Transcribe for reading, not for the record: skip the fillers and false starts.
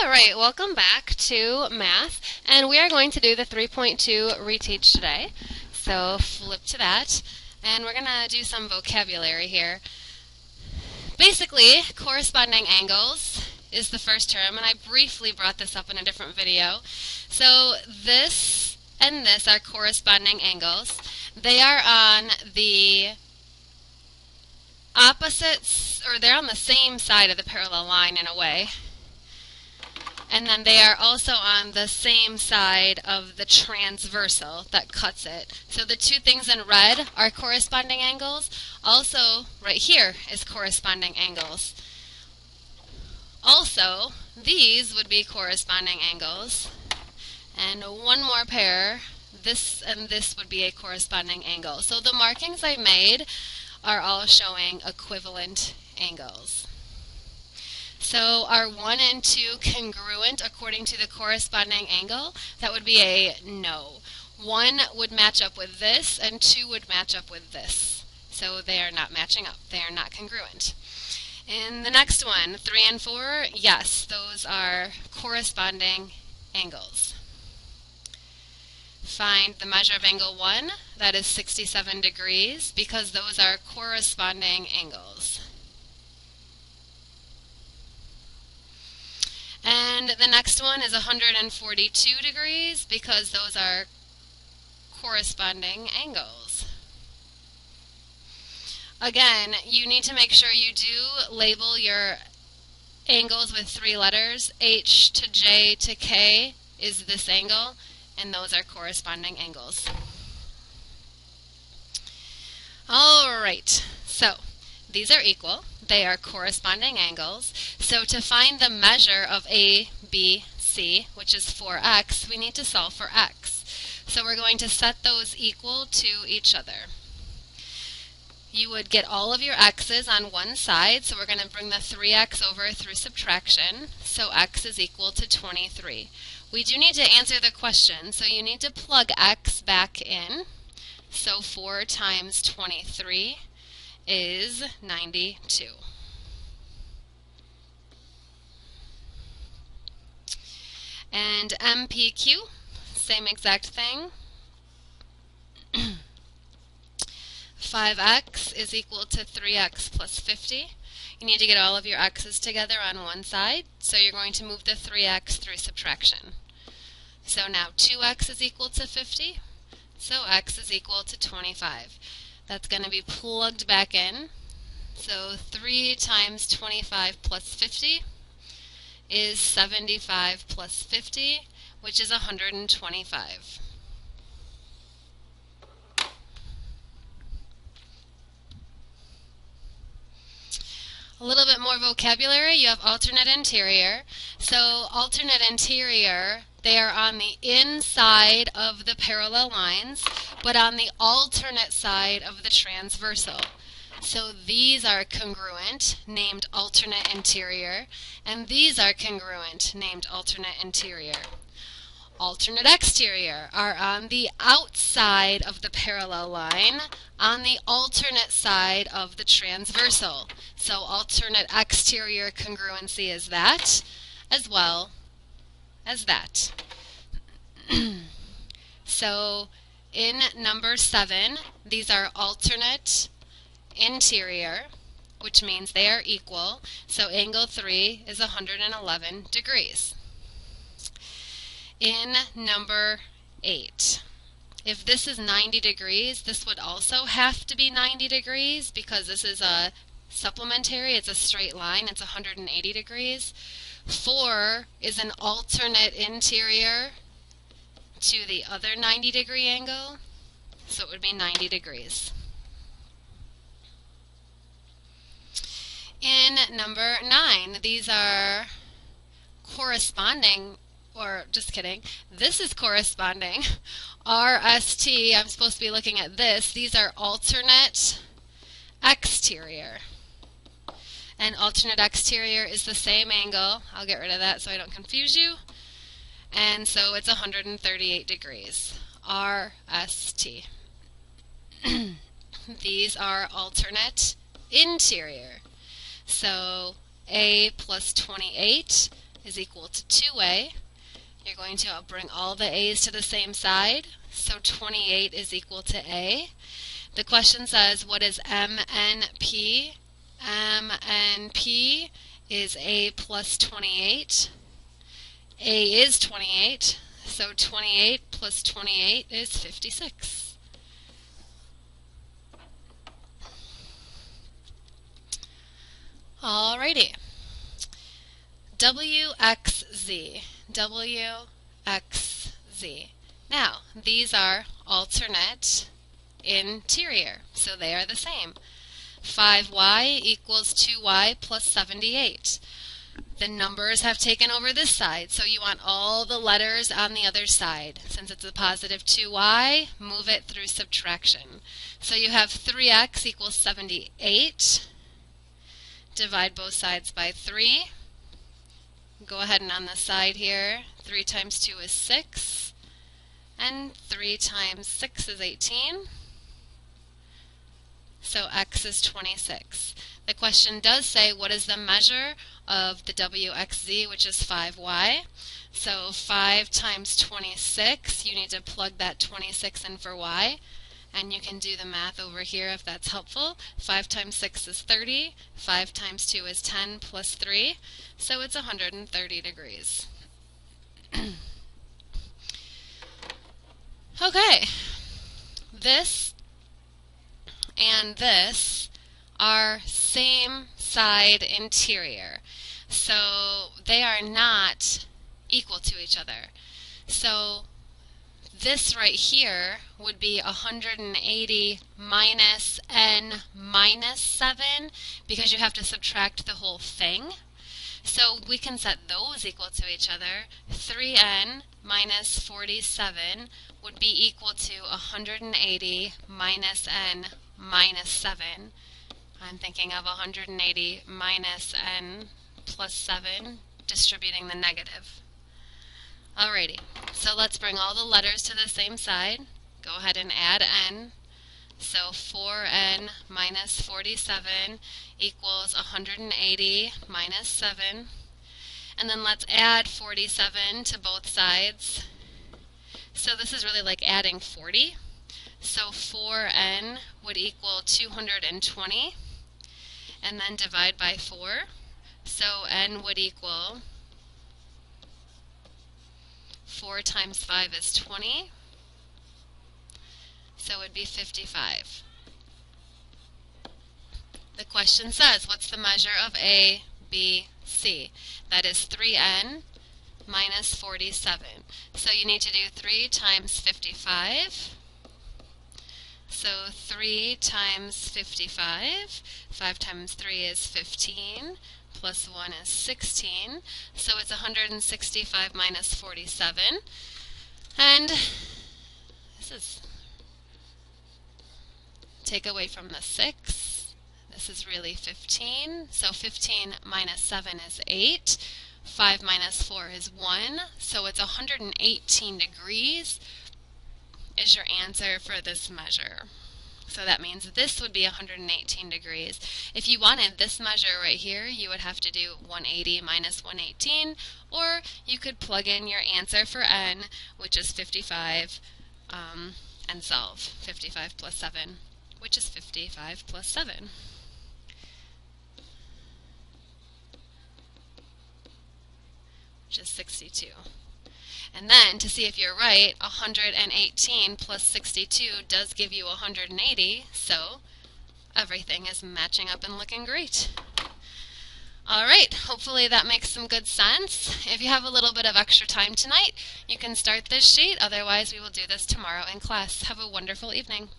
Alright, welcome back to math, and we are going to do the 3.2 reteach today. So flip to that, and we're going to do some vocabulary here. Basically, corresponding angles is the first term, and I briefly brought this up in a different video. So this and this are corresponding angles. They are on the opposites, or they're on the same side of the parallel line in a way. And then they are also on the same side of the transversal that cuts it. So the two things in red are corresponding angles. Also, right here is corresponding angles. Also, these would be corresponding angles. And one more pair, this and this would be a corresponding angle. So the markings I made are all showing equivalent angles. So are 1 and 2 congruent according to the corresponding angle? That would be a no. 1 would match up with this, and 2 would match up with this. So they are not matching up. They are not congruent. In the next one, 3 and 4, yes, those are corresponding angles. Find the measure of angle 1, that is 67 degrees, because those are corresponding angles. And the next one is 142 degrees because those are corresponding angles. Again, you need to make sure you do label your angles with 3 letters. H to J to K is this angle, and those are corresponding angles. Alright, so these are equal. They are corresponding angles. So to find the measure of A, B, C, which is 4x, we need to solve for x. So we're going to set those equal to each other. You would get all of your x's on one side, so we're going to bring the 3x over through subtraction. So x is equal to 23. We do need to answer the question, so you need to plug x back in. So 4 times 23 is 92. And MPQ, same exact thing. 5x is equal to 3x plus 50. You need to get all of your x's together on one side, so you're going to move the 3x through subtraction. So now 2x is equal to 50, so x is equal to 25. That's going to be plugged back in. So 3 times 25 plus 50 is 75 plus 50, which is 125. A little bit more vocabulary. You have alternate interior. So alternate interior, they are on the inside of the parallel lines, but on the alternate side of the transversal. So these are congruent, named alternate interior, and these are congruent, named alternate interior. Alternate exterior are on the outside of the parallel line, on the alternate side of the transversal. So alternate exterior congruency is that, as well as that. So in number 7, these are alternate interior, which means they are equal. So angle 3 is 111 degrees. In number 8, if this is 90 degrees, this would also have to be 90 degrees because this is a supplementary, it's a straight line, it's 180 degrees. 4 is an alternate interior to the other 90 degree angle, so it would be 90 degrees. In number 9, these are corresponding, or just kidding, this is corresponding. RST, I'm supposed to be looking at this. These are alternate exterior. And alternate exterior is the same angle. I'll get rid of that so I don't confuse you. And so it's 138 degrees. RST. These are alternate interior. So A plus 28 is equal to 2a. You're going to bring all the a's to the same side, so 28 is equal to a. The question says, what is MNP? MNP is a plus 28. A is 28, so 28 plus 28 is 56. Alrighty. WXZ. WXZ. Now, these are alternate interior, so they are the same. 5y equals 2y plus 78. The numbers have taken over this side, so you want all the letters on the other side. Since it's a positive 2y, move it through subtraction. So you have 3x equals 78. Divide both sides by 3. Go ahead and on the side here, 3 times 2 is 6, and 3 times 6 is 18. So x is 26. The question does say, what is the measure of the WXZ, which is 5y? So 5 times 26, you need to plug that 26 in for y. And you can do the math over here if that's helpful. 5 times 6 is 30. 5 times 2 is 10 plus 3. So it's 130 degrees. Okay. This and this are same side interior. So they are not equal to each other. So this right here would be 180 minus n minus 7 because you have to subtract the whole thing. So we can set those equal to each other. 3n minus 47 would be equal to 180 minus n minus 7. I'm thinking of 180 minus n plus 7, distributing the negative. Alrighty, so let's bring all the letters to the same side. Go ahead and add n. So 4n minus 47 equals 180 minus 7. And then let's add 47 to both sides. So this is really like adding 40. So 4n would equal 220. And then divide by 4. So n would equal 4 times 5 is 20. So it would be 55. The question says, what's the measure of A, B, C? That is 3n minus 47. So you need to do 3 times 55. So 3 times 55. 5 times 3 is 15. Plus 1 is 16. So it's 165 minus 47. And this is take away from the 6. This is really 15. So 15 minus 7 is 8. 5 minus 4 is 1. So it's 118 degrees is your answer for this measure. So that means this would be 118 degrees. If you wanted this measure right here, you would have to do 180 minus 118, or you could plug in your answer for n, which is 55, and solve. 55 plus 7, which is 55 plus 7. Which is 62. And then, to see if you're right, 118 plus 62 does give you 180, so everything is matching up and looking great. Alright, hopefully that makes some good sense. If you have a little bit of extra time tonight, you can start this sheet. Otherwise, we will do this tomorrow in class. Have a wonderful evening.